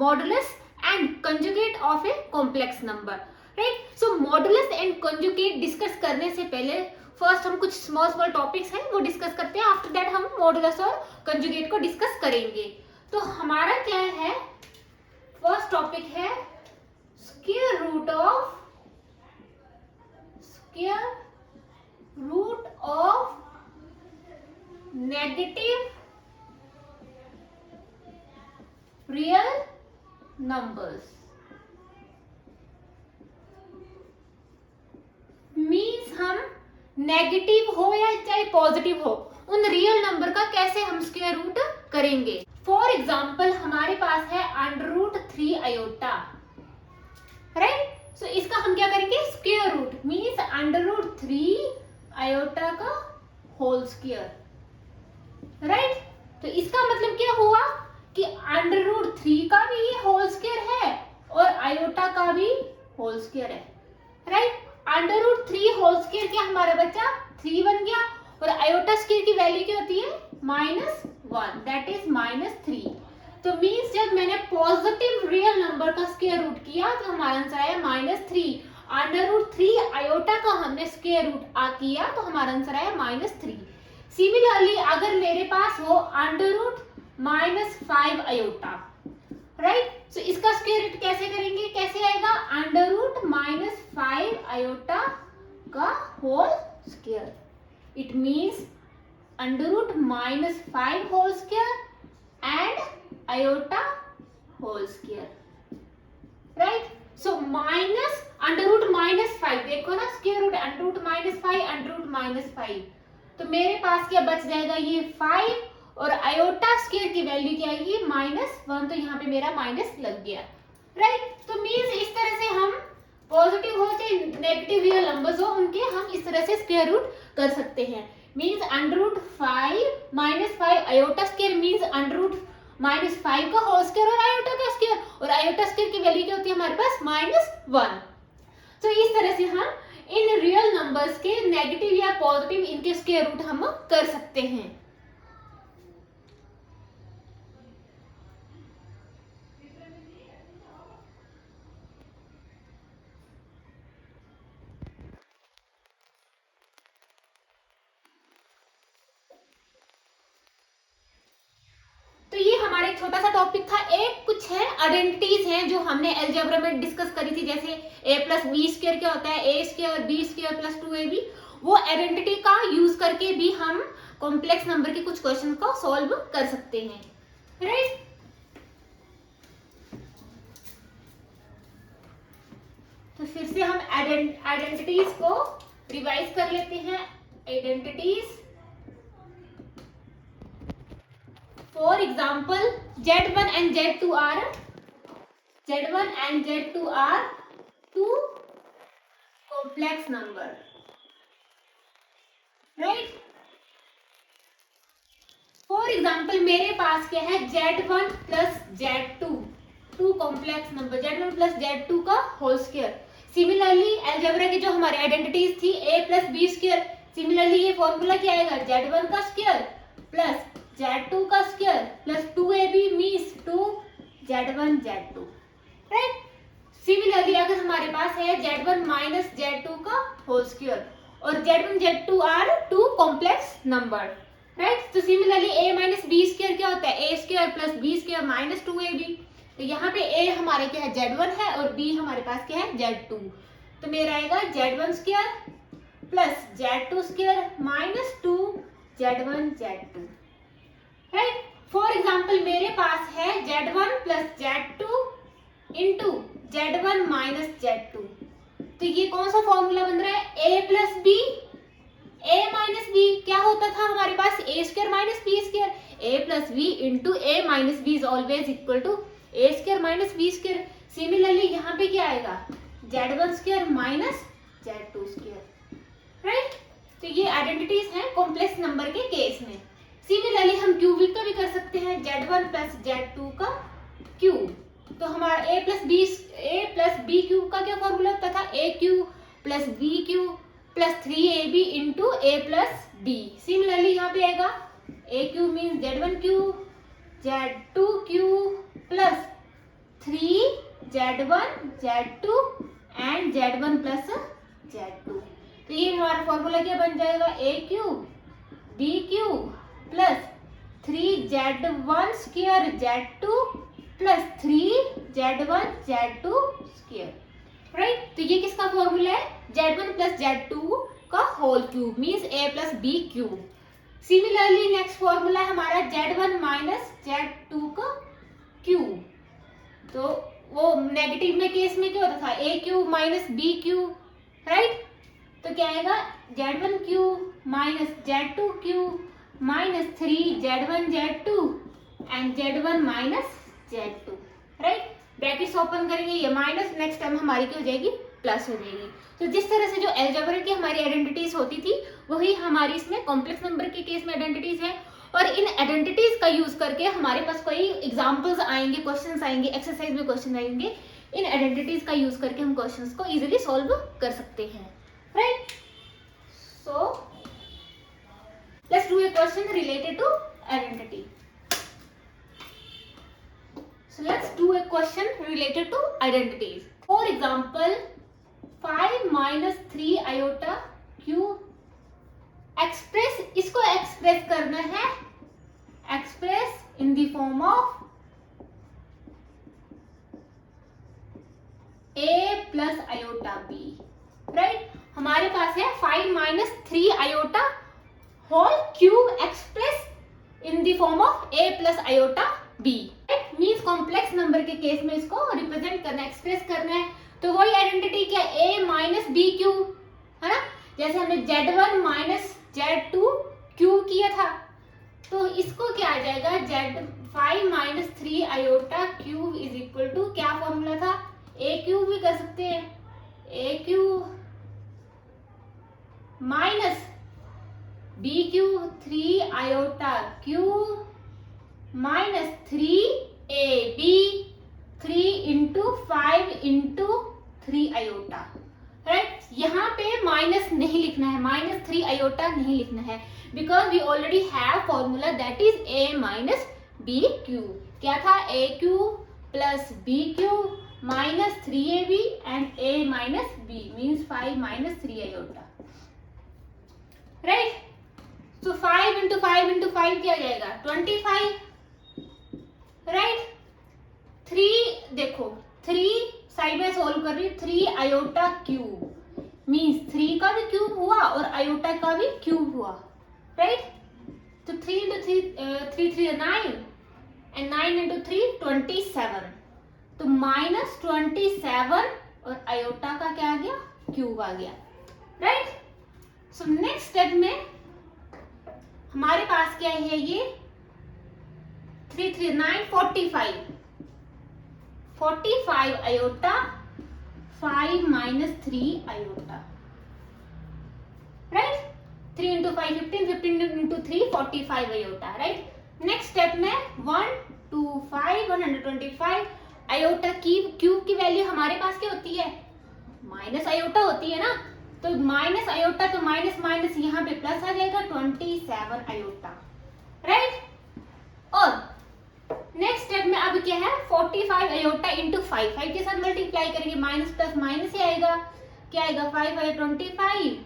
Modulus and conjugate of a complex number, right. So modulus and conjugate discuss करने से पहले first हम कुछ स्मॉल टॉपिक्स हैं वो डिस्कस करते हैं, आफ्टर दैट हम मॉडुलस और कंजुगेट को डिस्कस करेंगे। तो हमारा क्या है, फर्स्ट टॉपिक है square root of negative real numbers. Means हम नेगेटिव हो या चाहे पॉजिटिव हो उन रियल नंबर का कैसे हम स्क्वायर रूट करेंगे। फॉर एग्जाम्पल हमारे पास है √3 आयोटा, राइट। सो इसका हम क्या करेंगे, स्क्वायर रूट मीन्स √3 आयोटा का होल स्क्वायर, राइट। तो इसका मतलब क्या हुआ कि √3 का भी ये होल स्क्वायर है और आयोटा का भी होल स्क्वायर है, राइट। √3 होल स्क्वायर क्या हमारा बच्चा 3 बन गया और आयोटा स्क्वायर की वैल्यू क्या होती है -1, दैट इज -3। तो मीन्स जब मैंने पॉजिटिव रियल नंबर का स्क्वायर रूट किया तो हमारा आंसर आया -3। √3 आयोटा का हमने स्क्वायर रूट किया तो हमारा आंसर आया -3। सिमिलरली अगर मेरे पास हो √-5 आयोटा, राइट। सो इसका स्क्वायर रूट कैसे करेंगे, कैसे आएगा, √-5 आयोटा का whole square. It means √-5 whole square and iota whole square, right. So minus √-5, देखो ना स्क्वायर रूट √-5 तो मेरे पास क्या बच जाएगा, ये 5 और आयोटा स्क्वायर की वैल्यू क्या आएगी -1, तो यहाँ पे मेरा माइनस लग गया, राइट। तो मीन्स इस तरह से हम पॉजिटिव हो चाहे नेगेटिव रियल नंबर्स हो उनके हम इस तरह से स्क्वायर रूट कर सकते हैं। मीन्स √5 - 5 आयोटा स्क्वायर मीन्स √-5 का होल स्क्वायर और आयोटा का स्क्वायर, और आयोटा स्क्वायर की वैल्यू क्या होती है हमारे पास -1। तो इस तरह से हम इन रियल नंबर्स के नेगेटिव या पॉजिटिव इनके स्क्वायर रूट हम कर सकते हैं। तो ये हमारा एक छोटा सा टॉपिक था। एक कुछ है आइडेंटिटीज हैं जो हमने अलजेब्रा में डिस्कस करी थी, जैसे a+b² क्या होता है, a² b² + 2ab। वो आइडेंटिटी का यूज करके भी हम कॉम्प्लेक्स नंबर के कुछ क्वेश्चन को सॉल्व कर सकते हैं, राइट। तो फिर से हम आइडेंटिटीज को रिवाइज कर लेते हैं। Identities For example, Z1 and Z2 are two complex number, right? For example, मेरे पास क्या है Z1 + Z2, to complex number, Z1 + Z2 का होल स्क्वायर। सिमिलरली अलजेब्रा की जो हमारी आइडेंटिटीज थी a + b², सिमिलरली ये फॉर्मूला क्या आएगा, Z1 का स्क्वायर प्लस Z2 का square plus 2ab means 2Z1 Z2, right. Similarly अगर हमारे पास है Z1 - Z2 का होल स्क्वायर और Z1 Z2 are two complex number, right. तो सिमिलरली a - b² क्या होता है, a² + b² - 2ab। तो यहाँ पे a हमारे क्या है Z1 है और b हमारे पास क्या है Z2। तो मेरा आएगा Z1² + Z2² - 2Z1 Z2, right. For example मेरे पास है Z1 + Z2 into Z1 - Z2। तो ये कौन सा फॉर्मूला बन रहा है, a + b, a - b क्या होता था हमारे पास a² - b², a + b into a - b is always equal to a² - b²। Similarly यहाँ पे क्या आएगा Z1² - Z2², राइट। तो ये आइडेंटिटीज हैं कॉम्प्लेक्स नंबर के केस में। सिमिलरली हम क्यूबिक का भी कर सकते हैं, Z1 + Z2 का क्यूब। तो हमारा a + b³ का क्या फॉर्मूला होता था, a³ + b³ + 3ab into a + b। Similarly यहाँ पे आएगा a³ means Z1³ Z2³ + 3z1 z2 and z1 plus z2। तो ये हमारा फॉर्मूला क्या बन जाएगा, a cube b cube plus 3z1 square z2 plus 3z1 z2 square, right. तो ये किसका फॉर्मूला है, z1 प्लस z2 का whole cube means a plus b cube. Similarly next formula है हमारा z1 माइनस z2 का क्यूब। तो वो नेगेटिव में केस में क्या होता था, a cube minus b cube, right. तो क्या आएगा, z1 cube minus z2 cube minus 3z1 z2 and z1 minus z2, right. Brackets open करेंगे, ये माइनस नेक्स्ट टर्म हमारी क्या हो जाएगी, प्लस हो जाएगी। तो जिस तरह से जो अलजेब्रा की हमारी आइडेंटिटीज होती थी वही हमारी इसमें कॉम्प्लेक्स नंबर के केस में आइडेंटिटीज है। और इन आइडेंटिटीज का यूज करके हमारे पास कोई एग्जांपल्स आएंगे, क्वेश्चंस आएंगे, एक्सरसाइज में क्वेश्चन आएंगे, इन आइडेंटिटीज का यूज करके हम क्वेश्चंस को इजीली सॉल्व कर सकते हैं, right. So let's do a question related to identity. So let's do a question related to identities. For example, 5 minus 3 iota cube. Express, इसको express करना है, express in the form of a plus iota b, right? हमारे पास है 5 minus 3 iota whole cube express in the form of a plus iota b. Means complex number के case में इसको represent करना है, एक्सप्रेस करना है। तो वही आइडेंटिटी क्या, a माइनस बी क्यूब, है ना। जैसे हमने z1 माइनस z2 क्यूब किया था, तो इसको क्या आ जाएगा, z5 minus 3 iota cube is equal to, क्या फॉर्मूला था, a क्यूब भी कर सकते हैं, a cube minus b cube 3 iota cube minus 3ab 3 into 5 into 3 iota, right. यहाँ पे माइनस नहीं लिखना है, माइनस 3 आयोटा नहीं लिखना है, because we already have formula that is a minus b cube. क्या था, a cube plus b cube minus 3ab and a minus b means 5 minus 3 iota, right. तो 5 इंटू 5 इंटू 5 क्या जाएगा, 25, राइट। 3 देखो, 3 side में सोल्व कर रही हूँ, 3 आयोटा क्यूब मीन्स 3 का भी क्यूब हुआ और आयोटा का भी क्यूब हुआ, राइट। तो 3 इंटू 3 3 9 एंड 9 इंटू 3 27, तो माइनस 27 और आयोटा का क्या आ गया, क्यूब आ गया, राइट। सो नेक्स्ट स्टेप में हमारे पास क्या है, ये 3 3 9 45 iota 5 minus 3 iota, right. 3 into 5 15, 15 into 3 45 iota, right. Next step में 125 125 आयोटा क्यूब की वैल्यू हमारे पास क्या होती है, माइनस आयोटा होती है ना। तो माइनस आयोटा, तो माइनस माइनस यहाँ पे प्लस आ जाएगा, 27 आयोटा, राइट। और नेक्स्ट स्टेप में अब क्या है, 45 आयोटा इंटू 5 के साथ मल्टीप्लाई करेंगे, माइनस प्लस माइनस ही आएगा, क्या आएगा, 5 5 25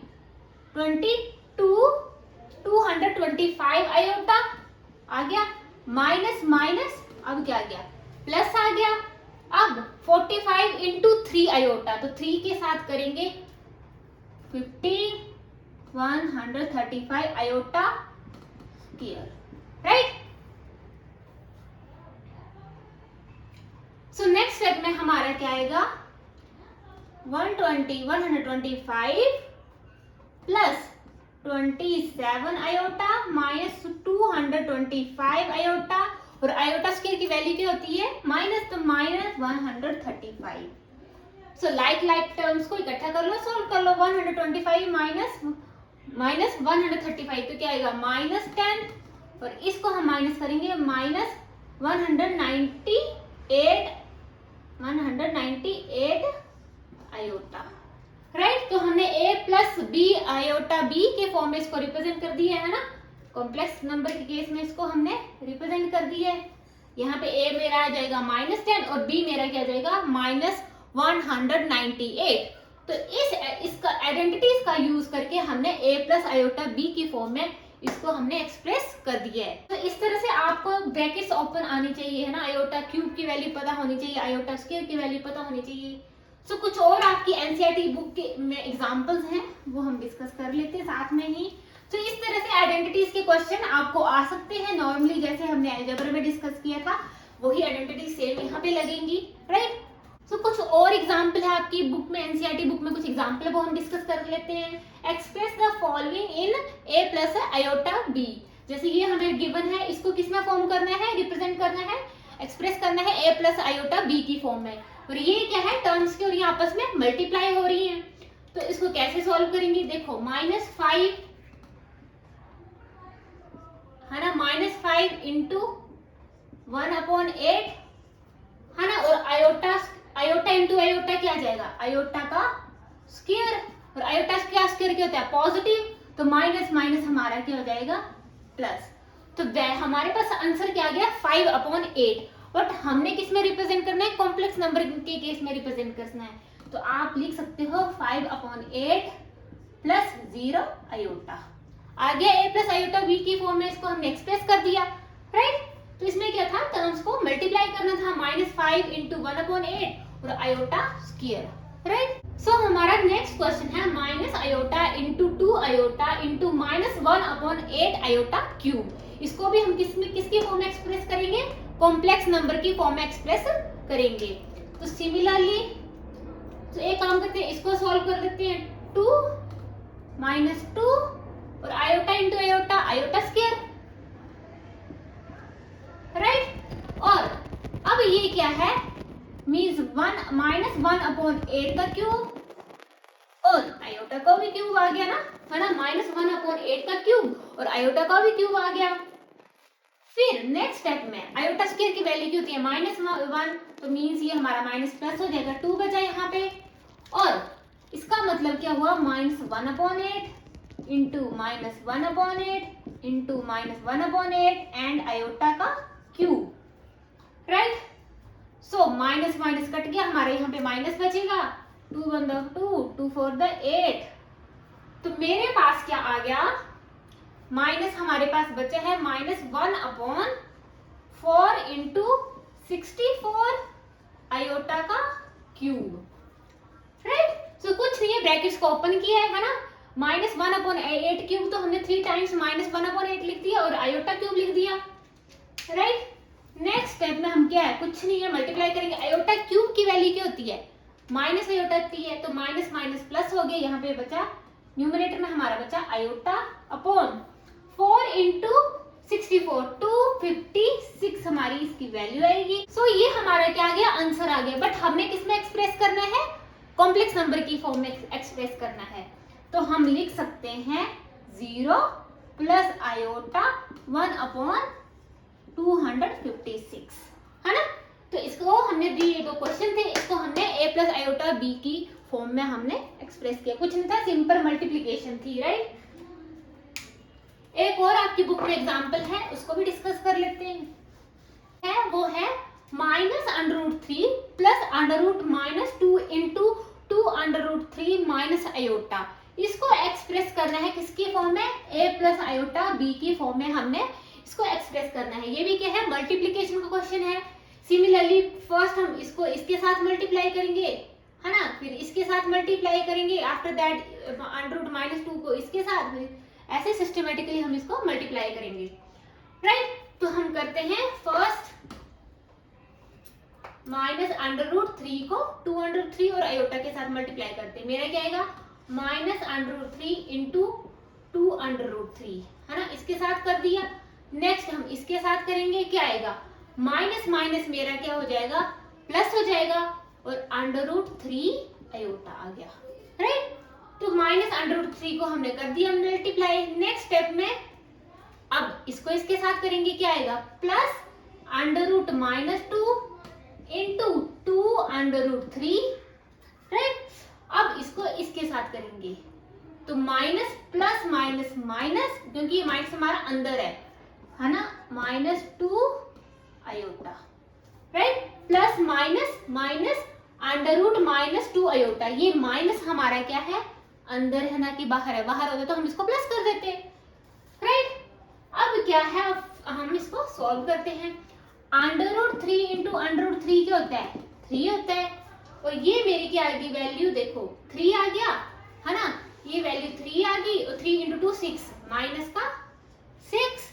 22 225 आयोटा आ गया, माइनस माइनस अब क्या आ गया, प्लस आ गया। अब 45 इंटू 3 आयोटा, तो 3 के साथ करेंगे 15 135 iota square, right. So next step में हमारा क्या आएगा, 125 प्लस 27 आयोटा माइनस 225 आयोटा, और आयोटा स्क्वायर की वैल्यू क्या होती है, माइनस, तो माइनस 135। सो लाइक टर्म्स को इकट्ठा कर लो, सोल्व कर लो, 125 माइनस 135, तो क्या आएगा, माइनस 10, और इसको हम माइनस करेंगे, माइनस 198 आयोटा, राइट। तो हमने a plus b iota b के फॉर्म में इसको रिप्रेजेंट कर दिया है ना, कॉम्प्लेक्स नंबर के केस में इसको हमने रिप्रेजेंट कर दिया है, यहाँ पे a मेरा आ जाएगा -10 और b मेरा क्या आ जाएगा -198। तो इसका आइडेंटिटीज का यूज करके हमने a प्लस आयोटा b की फॉर्म में इसको हमने एक्सप्रेस कर दिया है। तो इस तरह से आपको ब्रैकेट्स ओपन आनी चाहिए है ना, आयोटा क्यूब की वैल्यू पता होनी चाहिए, आयोटा स्क्वायर की वैल्यू पता होनी चाहिए। सो कुछ और आपकी एनसीईआरटी बुक के में एग्जांपल्स हैं वो हम डिस्कस कर लेते हैं साथ में ही। तो इस तरह से आइडेंटिटीज के क्वेश्चन आपको आ सकते हैं नॉर्मली, जैसे हमने अलजेब्रा में डिस्कस किया था वही आइडेंटिटी सेम यहाँ पे लगेंगी, राइट। तो कुछ और एग्जांपल है आपकी बुक में, एनसीईआरटी बुक में कुछ एग्जांपल है वो हम डिस्कस कर लेते हैं। Express the following in a plus iota b। जैसे ये हमें गिवन है, इसको किस में फॉर्म करना है, रिप्रेजेंट करना है, एक्सप्रेस करना है a प्लस आयोटा b की फॉर्म में। और ये क्या है, टर्म्स की और ये आपस में मल्टीप्लाई हो रही हैं। तो इसको कैसे सॉल्व करेंगे, देखो -5 है ना, -5 इंटू 1/8 है ना, और आयोटा इंटू आयोटा क्या आ जाएगा, आयोटा का स्क्वायर, और आयोटा का स्क्वायर क्या होता है, पॉजिटिव, तो माइनस माइनस हमारा क्या हो जाएगा प्लस। तो हमारे पास आंसर क्या आ गया 5/8। बट हमने किस में रिप्रेजेंट करना है, कॉम्प्लेक्स नंबर के केस में रिप्रेजेंट करना है। तो आप लिख सकते हो 5/8 प्लस 0 आयोटा आ गया a प्लस आयोटा b की फॉर्म में, इसको हमने एक्सप्रेस कर दिया, राइट। तो इसमें क्या था, टर्म्स को मल्टीप्लाई करना था, -5 इंटू 1/8 और आयोटा स्क्वायर, राइट। सो हमारा नेक्स्ट क्वेश्चन है minus iota into 2 iota into -1/8 iota cube. इसको भी हम किसकी फॉर्म में एक्सप्रेस करेंगे, कॉम्प्लेक्स नंबर की फॉर्म में एक्सप्रेस करेंगे। तो सिमिलरली तो एक काम करते हैं, इसको सॉल्व कर लेते हैं, 2 -2 और iota into iota, iota square, right. और अब ये क्या है, मीन्स -1/8 का क्यूब, और आयोटा का भी क्यूब आ गया ना, है ना, -1/8 का क्यूब और आयोटा का भी क्यूब आ गया। फिर नेक्स्ट स्टेप में आयोटा स्क्वायर की वैल्यू क्या होती है, -1, तो मीन्स ये हमारा माइनस प्लस हो जाएगा, 2 बचा यहाँ पे। और इसका मतलब क्या हुआ, -1/8 इंटू -1/8 इंटू -1/8 एंड आयोटा का cube, right. So minus minus cut गया, हमारे यहाँ पे माइनस बचेगा, 2 1 2 2 4 8। तो मेरे पास क्या आ गया, माइनस हमारे पास बचा है -1/4 इंटू 64 आयोटा का क्यूब, राइट। सो कुछ नहीं है, ब्रैकेट्स को ओपन किया है ना, -1/8 क्यूब तो हमने 3 टाइम्स -1/8 लिख दिया और आयोटा क्यूब लिख दिया, राइट। नेक्स्ट स्टेप में हम क्या है, कुछ नहीं है, मल्टीप्लाई करेंगे। आयोटा क्यूब की वैल्यू क्या होती है, माइनस आयोटा होती है, तो माइनस माइनस प्लस हो गया, यहाँ पे बचा न्यूमरेटर में हमारा बचा आयोटा अपॉन 4 इंटू 64, 256 हमारी इसकी वैल्यू आएगी। सो ये हमारा क्या आ गया, आंसर आ गया। बट हमने किसमें एक्सप्रेस करना है, कॉम्प्लेक्स नंबर की फॉर्म में एक्सप्रेस करना है। तो हम लिख सकते हैं 0 प्लस आयोटा 1/256, है ना। तो इसको हमने ये 2 क्वेश्चन थे, इसको हमने a प्लस आयोटा b की फॉर्म में हमने एक्सप्रेस किया, कुछ नहीं था, सिंपल मल्टीप्लीकेशन थी, राइट। एक और आपकी बुक में एग्जांपल है, उसको भी डिस्कस कर लेते हैं। वो है -√3 प्लस √-2 इंटू 2√3 माइनस आयोटा। इसको एक्सप्रेस करना है किसकी फॉर्म में, a प्लस आयोटा b की फॉर्म में हमने इसको एक्सप्रेस करना है। ये भी क्या है, मल्टीप्लीकेशन का क्वेश्चन है। सिमिलरली फर्स्ट हम इसको इसके साथ मल्टीप्लाई करेंगे, है ना, फिर इसके साथ मल्टीप्लाई करेंगे, आफ्टर दैट √-2 को इसके साथ, ऐसे सिस्टमेटिकली हम इसको मल्टीप्लाई करेंगे, राइट। तो हम करते हैं फर्स्ट -√3 को 2√3 और आयोटा के साथ मल्टीप्लाई करते हैं, मेरा क्या आएगा -√3 इंटू 2√3, है ना, इसके साथ कर दिया। नेक्स्ट हम इसके साथ करेंगे, क्या आएगा, माइनस माइनस मेरा क्या हो जाएगा, प्लस हो जाएगा, और √3 आयोटा आ गया, राइट। तो -√3 को हमने कर दिया मल्टीप्लाई। नेक्स्ट स्टेप में अब इसको इसके साथ करेंगे, क्या आएगा, प्लस √-2 इंटू 2√3, राइट। अब इसको इसके साथ करेंगे, तो माइनस प्लस माइनस माइनस, क्योंकि ये माइनस हमारा अंदर है ना, -2 iota, right. Plus minus minus under root minus 2 iota, ये माइनस हमारा क्या है, अंदर है ना कि बाहर है, बाहर होता तो हम इसको प्लस कर देते, राइट। अब क्या है, अब हम इसको सॉल्व करते हैं। Under root 3 into under root 3 क्या होता है, 3 होता है, और ये मेरी क्या आ गई वैल्यू, देखो 3 आ गया है ना, ये वैल्यू 3 आ गई, और 3 इंटू 2 6, माइनस का 6,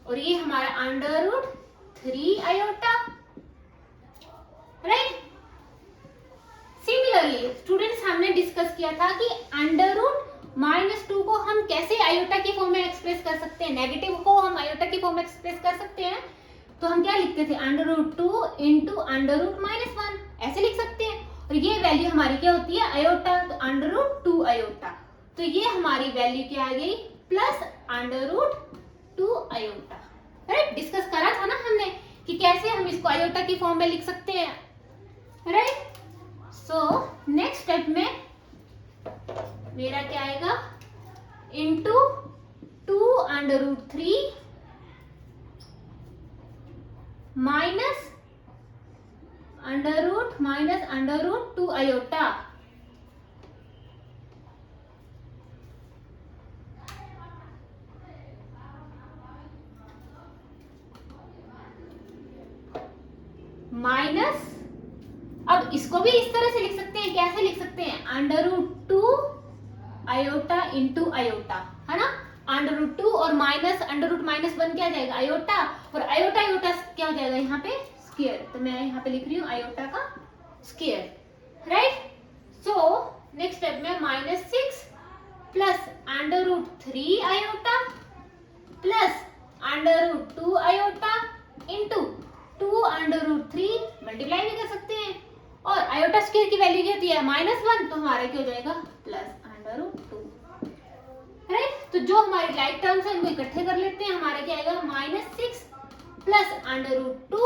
और ये हमारा under root 3 iota, right. Similarly students, हमने डिस्कस किया था कि अंडर रूट माइनस 2 को हम कैसे आयोटा की फॉर्म में एक्सप्रेस कर सकते हैं, नेगेटिव को हम आयोटा की फॉर्म में एक्सप्रेस कर सकते हैं, तो हम क्या लिखते थे, under root 2 into under root minus 1, ऐसे लिख सकते हैं, और ये वैल्यू हमारी क्या होती है, आयोटा, तो अंडर रूट 2 आयोटा, तो ये हमारी वैल्यू क्या आ गई, plus under root 2 iota, right. Discuss करा था ना हमने कि कैसे हम इसको आयोटा की फॉर्म में लिख सकते हैं, राइट। सो नेक्स्ट स्टेप में मेरा क्या आएगा, into 2 under root 3 minus under root 2 iota, minus, अब इसको भी इस तरह से लिख सकते हैं, कैसे लिख सकते हैं, under root 2 iota into iota, है ना, अंडर रूट 2 और माइनस अंडर रूट माइनस 1 क्या जाएगा, आयोटा, और आयोटा आयोटा क्या हो जाएगा यहाँ पे, स्क्वायर, तो मैं यहाँ पे लिख रही हूँ आयोटा का square, right. So next step में -6 plus under root 3 iota plus under root 2 iota into 2 under root 3, multiply भी कर सकते हैं, और आयोटा स्क्वायर की वैल्यू क्या होती है, -1, तो हमारा क्या हो जाएगा, प्लस अंडर रूट 2, राइट। तो जो हमारे लाइक टर्म्स हैं उनको इकट्ठे कर लेते हैं, हमारा क्या आएगा, -6 प्लस अंडर रूट 2,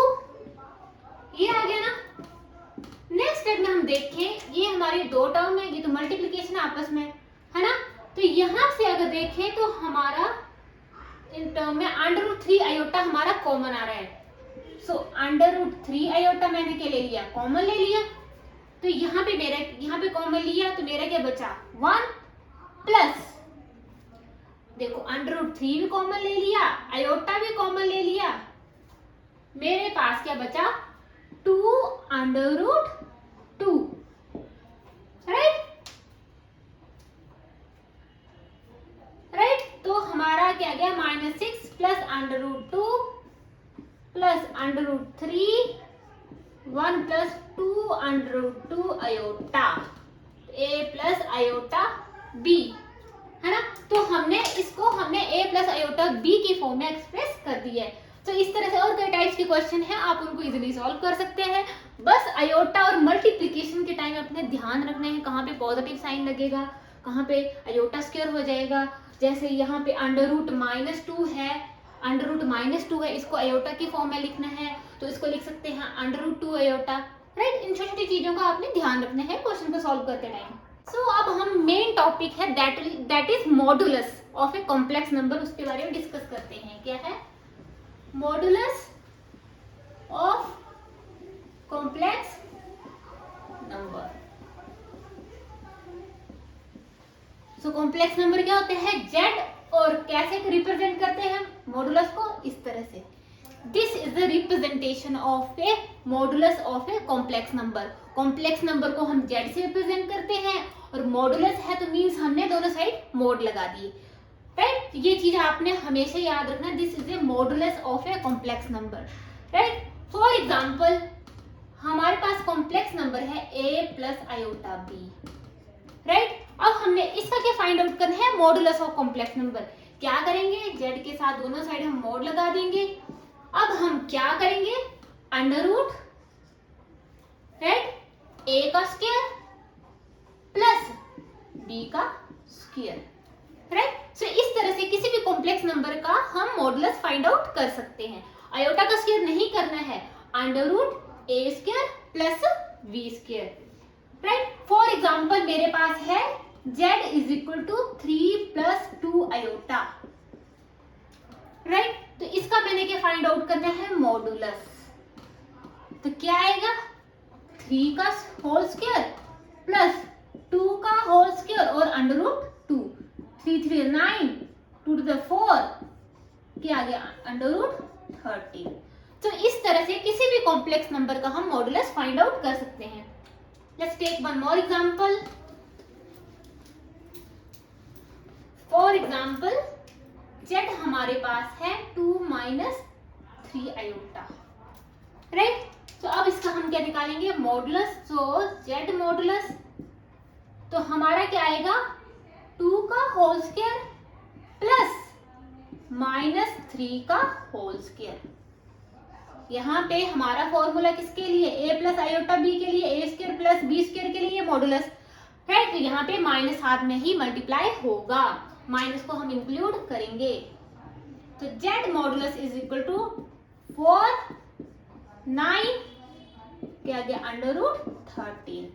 ये आ गया ना। नेक्स्ट स्टेप में हम देखें, ये हमारी दो टर्म है, ये तो मल्टीप्लिकेशन आपस में है ना, तो यहां से अगर देखें तो हमारा इन टर्म में अंडर रूट 3 आयोटा हमारा कॉमन आ रहा है, सो अंडर रूट 3 आयोटा मैंने क्या ले लिया, कॉमन ले लिया, तो यहाँ पे कॉमन लिया, तो मेरा क्या बचा, 1 प्लस, देखो अंडर रूट 3 भी कॉमन ले लिया, आयोटा भी कॉमन ले लिया, मेरे पास क्या बचा, 2 अंडर रूट 2, राइट, तो हमारा क्या गया, -6 plus under root 2 plus under root 3, 1 plus 2 under root 2 iota, a plus iota b, है ना, तो हमने a प्लस आयोटा b की फॉर्म में एक्सप्रेस कर दिया है। तो इस तरह से और कई टाइप्स के क्वेश्चन हैं, आप उनको इजीली सॉल्व कर सकते हैं, बस आयोटा और मल्टीप्लिकेशन के टाइम अपने ध्यान रखना है, कहाँ पे पॉजिटिव साइन लगेगा, कहाँ पे आयोटा स्क्वायर हो जाएगा, जैसे यहाँ पे अंडर रूट -2 है, अंडर रूट -2 है, इसको आयोटा की फॉर्म में लिखना है, तो इसको लिख सकते हैं अंडर रूट 2 आयोटा, राइट। इन छोटी छोटी चीजों का आपने ध्यान रखना है क्वेश्चन को सॉल्व करते टाइम। सो अब हम मेन टॉपिक है that is modulus of a complex number, उसके बारे में डिस्कस करते हैं। क्या है modulus of complex number. So complex number क्या होते हैं, जेड, और कैसे रिप्रेजेंट करते हैं मॉडुलस को, इस तरह से, this is the representation of A modulus of a complex number. Complex number को हम जेड से रिप्रेजेंट करते हैं, और मॉडुलस है तो मीन्स हमने दोनों साइड मोड लगा दिए, राइट। ये चीज आपने हमेशा याद रखना, this is a modulus of a complex number, right. For example हमारे पास कॉम्प्लेक्स नंबर है a plus iota b, right. अब हमने इसका क्या फाइंड आउट करना है, मॉडुलस ऑफ कॉम्प्लेक्स नंबर। क्या करेंगे, z के साथ दोनों साइड हम मोड लगा देंगे। अब हम क्या करेंगे, अंडर रूट, राइट, a का स्क्वायर प्लस b का स्क्वायर, राइट। सो इस तरह से किसी भी कॉम्प्लेक्स नंबर का हम मॉडुलस फाइंड आउट कर सकते हैं। आयोटा का स्क्वायर नहीं करना है, under root a square plus b square, right. For example मेरे पास है z is equal to 3 plus 2 iota, right. तो इसका मैंने क्या फाइंड आउट करना है, मॉडुलस, तो क्या आएगा 3 का होल स्क्वायर प्लस 2 का होल स्क्वायर और अंडर रूट 2, 3 3 9, 2 to the 4 क्या आ गया अंडर रूट 30। तो इस तरह से किसी भी कॉम्प्लेक्स नंबर का हम मॉडुलस फाइंड आउट कर सकते हैं। Let's take one more example. For example z हमारे पास है 2 - 3 आयोटा, राइट। तो अब इसका हम क्या निकालेंगे मॉडुलस। तो z मॉडुलस तो हमारा क्या आएगा 2 का होल स्क्वायर प्लस -3 का होल स्क्वायर। यहाँ पे हमारा फॉर्मूला किसके लिए a प्लस आयोटा b के लिए a square plus b square के लिए मॉडुलस, राइट। तो यहाँ पे माइनस हाथ में ही मल्टीप्लाई होगा, माइनस को हम इंक्लूड करेंगे। तो z modulus is equal to 4 9 क्या गया अंडर रूट 13,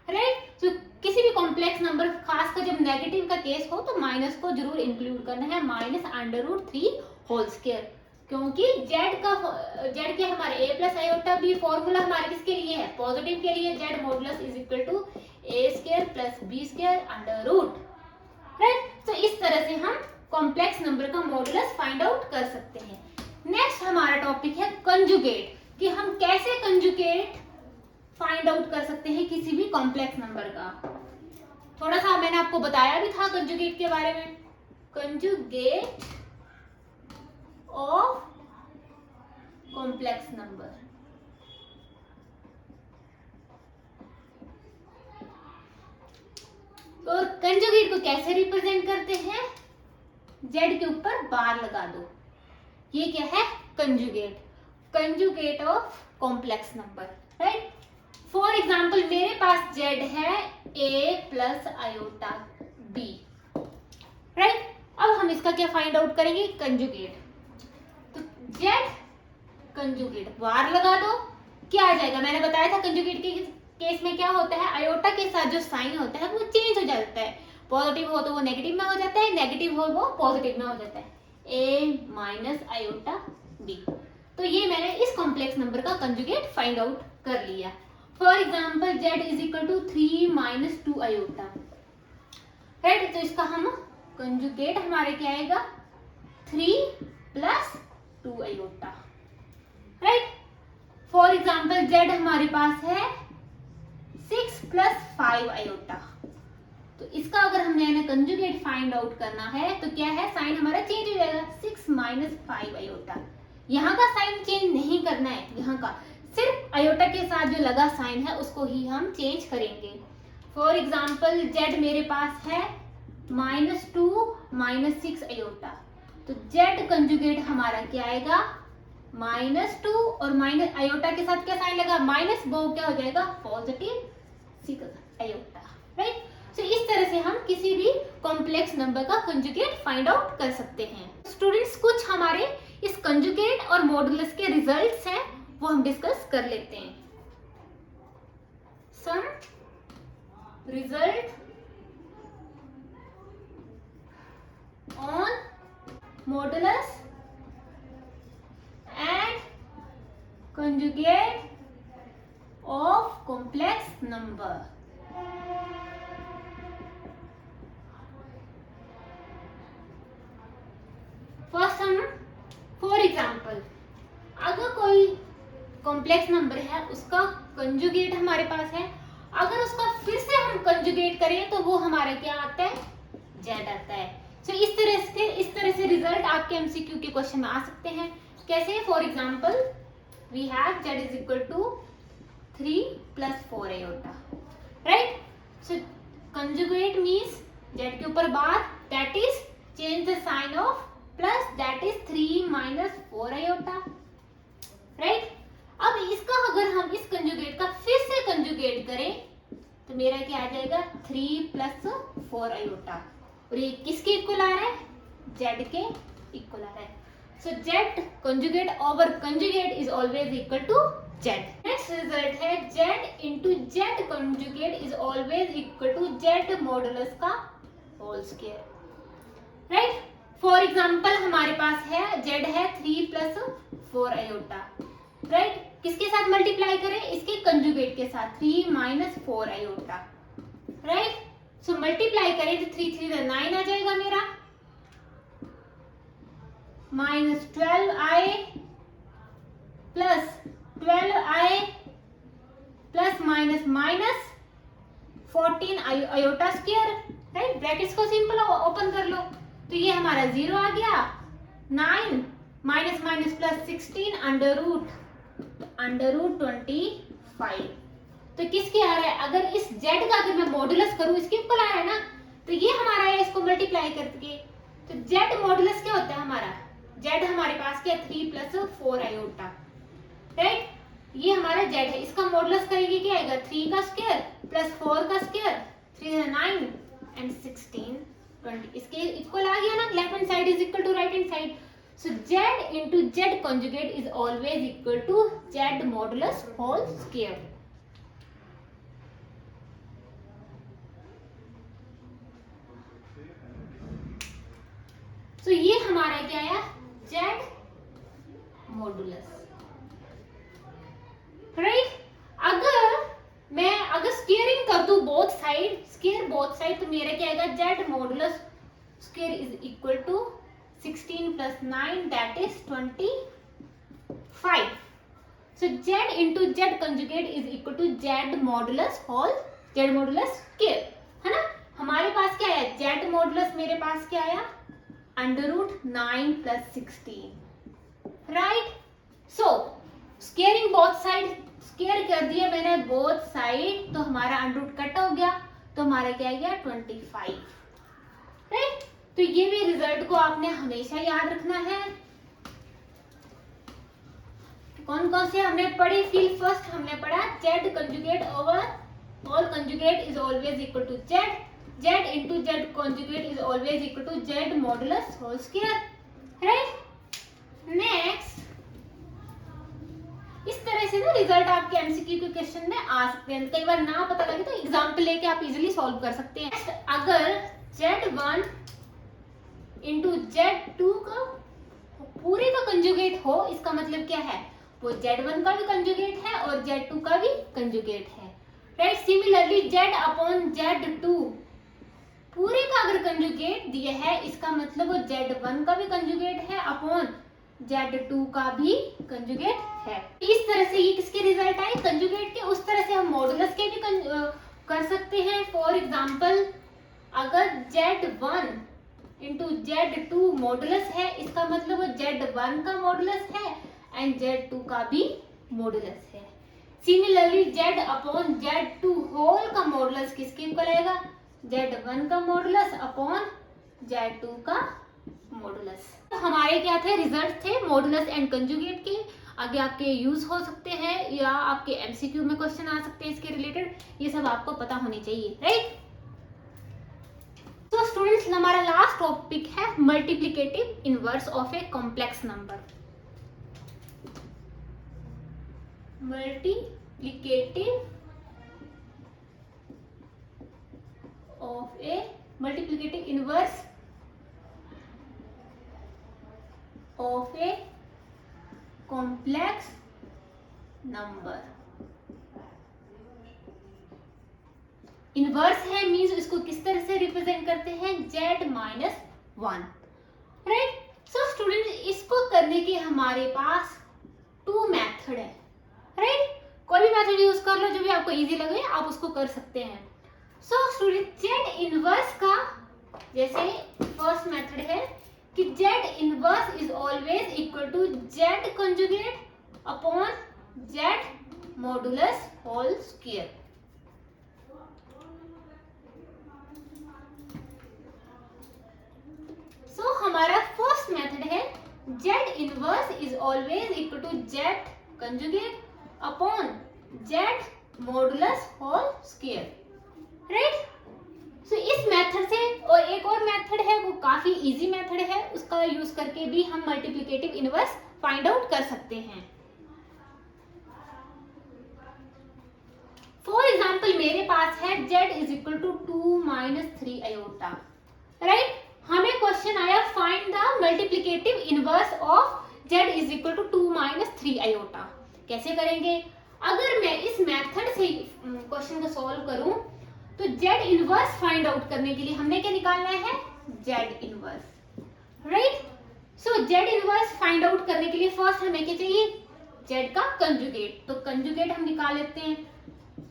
राइट। तो किसी भी कॉम्प्लेक्स नंबर खासकर जब नेगेटिव का केस हो तो माइनस को जरूर इंक्लूड करना है, minus under root 3 whole square, क्योंकि z के हमारे a plus iota b formula हमारे किसके लिए है पॉजिटिव के लिए। z modulus is equal to a square plus b square under root, right. तो इस तरह से हम कॉम्प्लेक्स नंबर का मॉडुलस फाइंड आउट कर सकते हैं। नेक्स्ट हमारा टॉपिक है कंजुगेट, कि हम कैसे कंजुगेट फाइंड आउट कर सकते हैं किसी भी कॉम्प्लेक्स नंबर का। थोड़ा सा मैंने आपको बताया भी था कंजुगेट के बारे में। कंजुगेट ऑफ कॉम्प्लेक्स नंबर, तो कंजुगेट को कैसे रिप्रेजेंट करते हैं, z के ऊपर बार लगा दो, ये क्या है conjugate, conjugate of complex number, right. For example मेरे पास z है a plus iota b, right. अब हम इसका क्या फाइंड आउट करेंगे कंजुगेट। तो z कंजुगेट बार लगा दो, क्या आ जाएगा, मैंने बताया था कंजुगेट के केस में क्या होता है आयोटा के साथ जो साइन होता है वो चेंज हो जाता है, पॉजिटिव हो तो वो नेगेटिव में हो जाता है, नेगेटिव हो वो पॉजिटिव में हो जाता है, a माइनस आयोटा b। तो ये मैंने इस कॉम्प्लेक्स नंबर का कंजुगेट फाइंड आउट कर लिया। For example z is equal to 3 - 2 iota, right. तो इसका हम कंजुगेट हमारे क्या आएगा 3 + 2 iota, right. For example z हमारे पास है 6 + 5 आयोटा, तो इसका अगर हमने कंजुगेट फाइंड आउट करना है तो क्या है साइन हमारा चेंज हो जाएगा 6 - 5 आयोटा। यहाँ का साइन चेंज नहीं करना है, यहाँ का सिर्फ आयोटा के साथ जो लगा साइन है उसको ही हम चेंज करेंगे। फॉर एग्जाम्पल z मेरे पास है -2 - 6 आयोटा, तो z कंजुगेट हमारा क्या आएगा -2 और माइनस आयोटा के साथ क्या साइन लगा माइनस, वो क्या हो जाएगा पॉजिटिव 6 आयोटा, राइट। तो इस तरह से हम किसी भी कॉम्प्लेक्स नंबर का कंजुगेट फाइंड आउट कर सकते हैं। स्टूडेंट्स कुछ हमारे इस कंजुगेट और मॉडुलस के रिजल्ट्स हैं वो हम डिस्कस कर लेते हैं। Some result on modulus and conjugate of complex number. First हम फॉर एग्जाम्पल अगर कोई कॉम्प्लेक्स नंबर है उसका कंजुगेट हमारे पास है, अगर उसका फिर से हम कंजुगेट करें तो वो हमारा क्या आता है z आता है। तो इस तरह से रिजल्ट आपके एमसीक्यू के क्वेश्चन में आ सकते हैं। कैसे, for example we have z is equal to 3 + 4 iota, right. So conjugate means z के ऊपर bar, that is change the sign of plus, that is 3 - 4 iota, right. अब इसका अगर हम इस कंजुगेट का फिर से कंजुगेट करें तो मेरा क्या आ जाएगा 3 + 4 आयोटा, और ये किसके इक्वल आ रहा है z के इक्वल आ रहा है। So z conjugate over conjugate is always equal to z। Next result है z into z conjugate is always equal to z modulus का whole square, right. For example हमारे पास है z है 3 + 4 आयोटा, राइट। किसके साथ मल्टीप्लाई करें? इसके कंजुगेट के साथ, 3 minus 4 iota, right. So multiply करें तो 3 3 9 आ जाएगा मेरा, minus 12i plus 12i plus minus minus 14 iota square, right. Brackets को सिंपल ओपन कर लो, तो ये हमारा 0 आ गया, 9 minus minus plus 16 under root 25। तो किसके आ रहा है? अगर इस z का अगर मैं मॉडुलस करूं, इसके इक्वल आया है ना, तो ये हमारा है, इसको मल्टीप्लाई करके। तो z मॉडुलस क्या होता है हमारा? z हमारे पास क्या, 3 प्लस 4 आयोटा, राइट। ये हमारा z है, इसका मॉडुलस करेंगे क्या आएगा, 3 का स्क्वायर प्लस 4 का स्क्वायर, 3 9 एंड 16 20, इसके इक्वल आ गया ना। Left hand side is equal to right hand side, so z into z conjugate is always equal to z modulus whole square. So ये हमारा क्या आया, z modulus, right। अगर स्क्वेयरिंग कर दूं both side, square both side, तो मेरा क्या आएगा, z modulus square is equal to 16 plus 9 that is 25. So z into z conjugate is equal to z modulus square, है ना। हमारे पास क्या है, z modulus मेरे पास क्या आया, अंडर रूट 9 प्लस 16, राइट। सो स्क्वेयरिंग बोथ साइड, स्क्वेयर कर दिया मैंने बोथ साइड, तो हमारा अंडर रूट कट हो गया, तो हमारा क्या आ गया 25, राइट। तो ये भी रिजल्ट को आपने हमेशा याद रखना है। कौन कौन से हमने पढ़े? फील फर्स्ट हमने पढ़ा z conjugate over whole conjugate is always equal to z into z conjugate is always equal to z modulus whole square, right. Next, इस तरह से ना रिजल्ट आपके एमसीक्यू के क्वेश्चन में आ सकते हैं। कई बार ना पता लगे तो एग्जांपल लेके आप इजीली सॉल्व कर सकते हैं। नेक्स्ट, अगर z1 इंटू z2 का पूरे का कंजुगेट हो, इसका मतलब क्या है, वो z1 का भी कंजुगेट है और z2 का भी कंजुगेट है, right. Similarly z upon z2 पूरे का अगर कंजुगेट दिया है, इसका मतलब वो z1 का भी कंजुगेट है अपॉन z2 का भी कंजुगेट है। इस तरह से ये किसके रिजल्ट आए, कंजुगेट के। उस तरह से हम मॉडुलस के भी कर सकते हैं। फॉर एग्जांपल, अगर z1 इंटू z2 मॉडुलस है, इसका मतलब वो z1 का मॉडुलस है एंड z2 का भी मॉडुलस है। Similarly z upon z2 whole का मॉडुलस किसके इक्वल आएगा, z1 का मॉडुलस अपॉन z2 का मॉडुलस। तो हमारे क्या थे, रिजल्ट थे मॉडुलस एंड कंजुगेट के। आगे आपके यूज हो सकते हैं या आपके एमसीक्यू में क्वेश्चन आ सकते हैं इसके रिलेटेड, ये सब आपको पता होनी चाहिए, राइट। तो स्टूडेंट्स, हमारा लास्ट टॉपिक है multiplicative inverse of a complex number. Multiplicative inverse of a complex number. Inverse है मींस इसको किस तरह से रिप्रेजेंट करते हैं, z minus 1, right. So student, इसको करने के हमारे पास 2 मेथड है, राइट। कोई भी मेथड यूज कर लो, जो भी आपको इजी लगे आप उसको कर सकते हैं। सो स्टूडेंट, z इनवर्स का जैसे फर्स्ट मेथड है कि z inverse is always equal to z conjugate upon z modulus whole square. So हमारा फर्स्ट मेथड है z inverse is always equal to z conjugate upon z modulus whole square, right. So इस method से, और एक और method है वो काफी इजी मेथड है, उसका यूज करके भी हम मल्टीप्लिकेटिव इनवर्स फाइंड आउट कर सकते हैं। फॉर एग्जाम्पल, मेरे पास है z is equal to 2 minus 3 iota, right. हमें क्वेश्चन आया find the multiplicative inverse of z is equal to 2 minus 3 iota. कैसे करेंगे? अगर मैं इस मेथड से क्वेश्चन को सॉल्व करूं तो जेड इनवर्स फाइंड आउट करने के लिए हमने क्या निकालना है? Z inverse, right? So z inverse find out करने के लिए फर्स्ट हमें क्या चाहिए? जेड का कंजुगेट। तो कंजुगेट हम निकाल लेते हैं।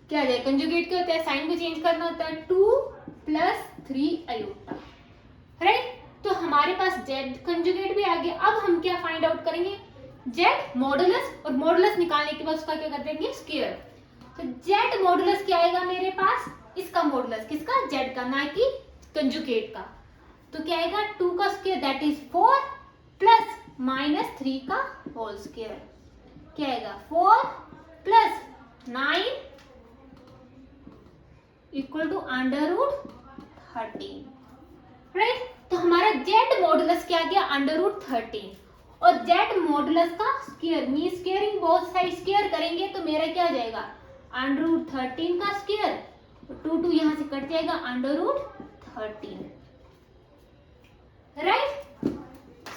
क्या है कंजुगेट? क्या होता है? साइन को चेंज करना होता है, 2 + 3 आयोटा, राइट? तो हमारे पास जेड कंजुगेट भी आ गया। अब हम क्या फाइंड आउट करेंगे? जेड मॉडुलस, और मॉडुलस निकालने के बाद उसका क्या कर देंगे? स्क्वायर। तो जेड मॉडुलस क्या आएगा मेरे पास? इसका मॉडुलस किसका? जेड का, ना कि कंजुगेट का। तो क्या आएगा? 2 का स्क्वायर दैट इज 4 प्लस -3 का होल स्क्वायर। क्या आएगा? 4 + 9 = √13, राइट? तो हमारा जेड मॉडुलस क्या गया? √13। और जेड मॉडुलस का square mean squaring, both side square करेंगे तो मेरा क्या आ जाएगा? √13 का स्क्वायर, 2 यहां से कट जाएगा, √13, राइट?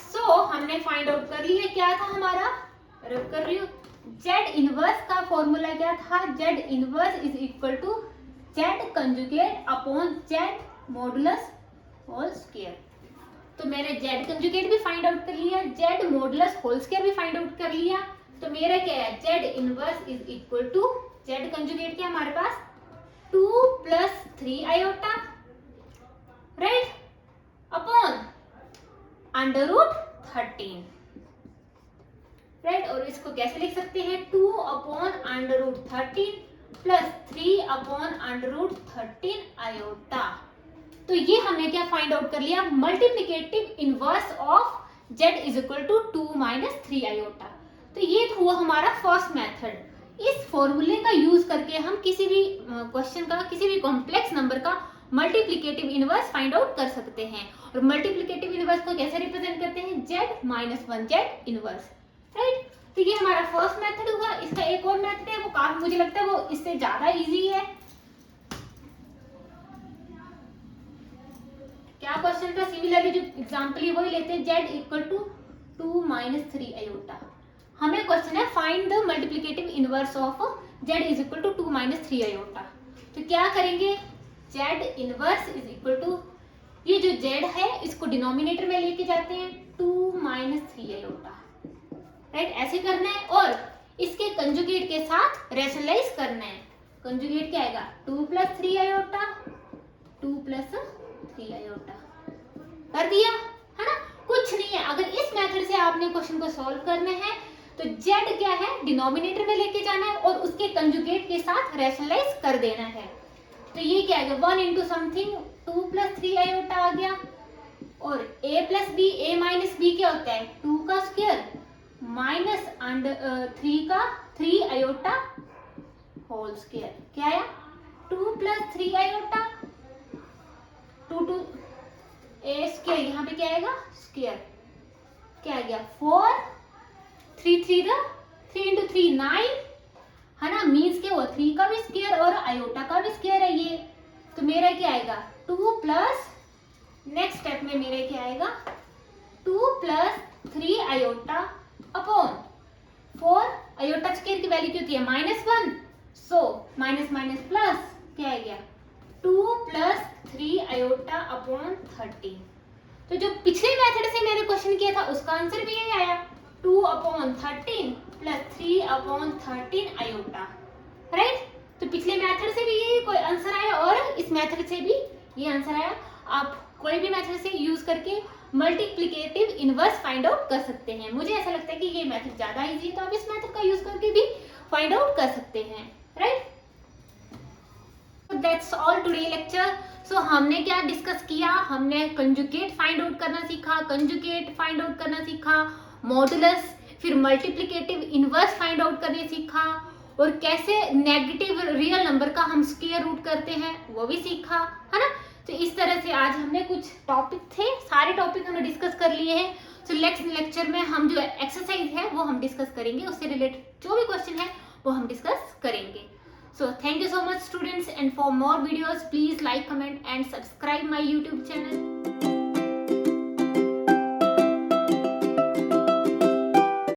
सो हमने फाइंड आउट कर लिया क्या था हमारा? रब कर रही हूँ, जेड इनवर्स का फॉर्मूला क्या था? Z inverse = Z conjugate upon Z modulus whole square. तो मैंने जेड कंजुगेट भी फाइंड आउट कर लिया, जेड मॉडुलस होल स्क्वायर भी फाइंड आउट कर लिया। तो मेरा क्या है? जेड इनवर्स = जेड कंजुगेट क्या हमारे पास? 2 + 3 आयोटा, राइट? Upon √13, right? और इसको कैसे लिख सकते हैं? 2/√13 + 3/√13 आयोटा। तो ये हमने क्या फाइंड आउट कर लिया? Multiplicative inverse of Z = 2 - 3 iota. तो ये हुआ हमारा फर्स्ट मेथड। इस फॉर्मूले का यूज करके हम किसी भी क्वेश्चन का, किसी भी कॉम्प्लेक्स नंबर का मल्टीप्लिकेटिव इनवर्स फाइंड आउट कर सकते हैं। और मल्टीप्लिकेटिव इनवर्स को कैसे रिप्रेजेंट करते हैं? Z -1 Z inverse, right? तो ये हमारा फर्स्ट मेथड हुआ। इसका एक और मेथड है, वो काफी मुझे लगता है वो इससे ज्यादा इजी है। क्या क्वेश्चन था? सिमिलरली जो एग्जांपल है वही लेते हैं, जेड = 2 - 3 आयोटा। हमें क्वेश्चन है find the multiplicative inverse of Z = 2 - 3 iota. तो क्या करेंगे? जेड इनवर्स = ये जो जेड है इसको डिनोमिनेटर में लेके जाते हैं, 2 - 3 आयोटा, राइट? ऐसे करना है। और इसके कंजुगेट के साथ रैशनलाइज करना है। कंजुगेट क्या आएगा? 2 + 3 आयोटा, 2 + 3 आयोटा। कर दिया है ना? कुछ नहीं है। अगर इस मेथड से आपने क्वेश्चन को सॉल्व करना है तो जेड क्या है? डिनोमिनेटर में लेके जाना है और उसके कंजुगेट के साथ रैशनलाइज कर देना है। तो ये क्या आएगा? 1 × समथिंग 2 + 3 आयोटा आ गया। और a + b, a - b क्या होता है? 2 का स्क्वायर -3 आयोटा होल स्क्वायर। क्या आया? 2 + 3 आयोटा, 2 a स्क्वायर, यहाँ पे क्या आएगा? स्क्वायर। क्या आ गया? 4 3 3 × 3 9, है ना? मीन्स क्या हुआ? 3 का भी स्क्वायर और आयोटा का भी स्क्वायर है ये। तो मेरा क्या आएगा? 2 प्लस, नेक्स्ट स्टेप में मेरा क्या आएगा? 2 + 3 आयोटा अपॉन 4 आयोटा स्क्वायर की वैल्यू क्या होती है? -1, सो माइनस माइनस प्लस क्या आ गया? 2 + 3 आयोटा अपॉन 13। तो जो पिछले मेथड से मैंने क्वेश्चन किया था उसका आंसर भी यही आया, 2/13 + 3/13 आयोटा, राइट? तो पिछले मेथड से भी यही कोई आंसर आया और इस मेथड से भी ये आंसर आया। आप कोई भी मेथड से यूज करके मल्टीप्लिकेटिव इनवर्स फाइंड आउट कर सकते हैं। मुझे ऐसा लगता है कि ये मेथड ज्यादा इजी है, तो आप इस मेथड का यूज करके भी फाइंड आउट कर सकते हैं, right? That's all today lecture. So हमने क्या डिस्कस किया? हमने कंजुगेट फाइंड आउट करना सीखा, कंजुगेट फाइंड आउट करना सीखा, मॉडुलस, फिर मल्टीप्लिकेटिव इनवर्स फाइंड आउट करने सीखा, और कैसे नेगेटिव रियल नंबर का हम स्क्वायर रूट करते हैं वो भी सीखा, है ना? तो इस तरह से आज हमने कुछ टॉपिक थे, सारे टॉपिक हमने डिस्कस कर लिए हैं। सो नेक्स्ट लेक्चर में हम जो एक्सरसाइज है वो हम डिस्कस करेंगे, उससे रिलेटेड जो भी क्वेश्चन है वो हम डिस्कस करेंगे। So thank you so much students, and for more videos please like, comment and subscribe my YouTube channel.